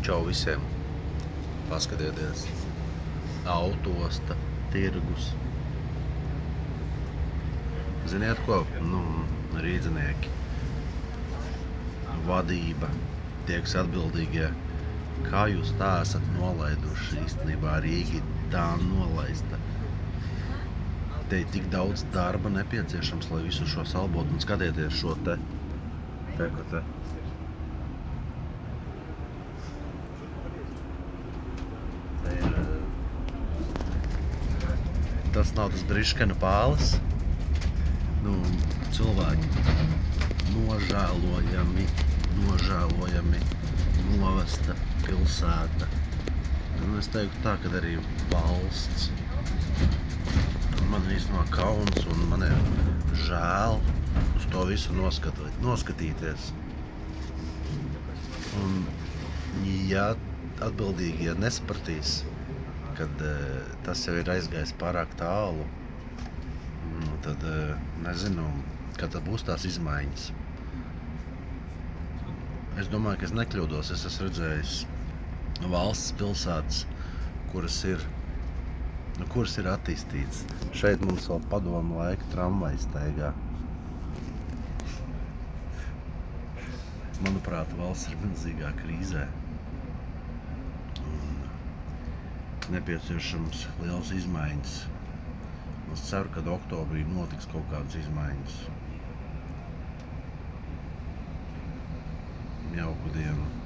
Čau visiem! Paskatieties! Autoosta, tirgus. Ziniet ko? Rīdzinieki, vadība, tie, kas atbildīgie. Kā jūs tā esat nolaiduši īstenībā? Rīga tā nolaista. Te ir tik daudz darba nepieciešams, lai visu šo salbotu. Un skatieties šo te. Tas nav tas Briškena pāles. Cilvēki nožēlojami novesta pilsēta. Es teiktu tā, ka arī valsts. Man īstenībā kauns un man ir žēl uz to visu noskatīties. Un ja atbildīgie nesapratīs, kad tas jau ir aizgājis pārāk tālu, tad nezinu, kad būs tās izmaiņas. Es domāju, ka es nekļūdos. Es esmu redzējis valsts pilsētas, kuras ir attīstītas. Šeit mums vēl padomu laika tramvaji staigā. Manuprāt, valsts ir milzīgā krīzē. Un nepieciešams liels izmaiņas. Es ceru, ka oktobrī notiks kaut kādas izmaiņas. Jauku dienu!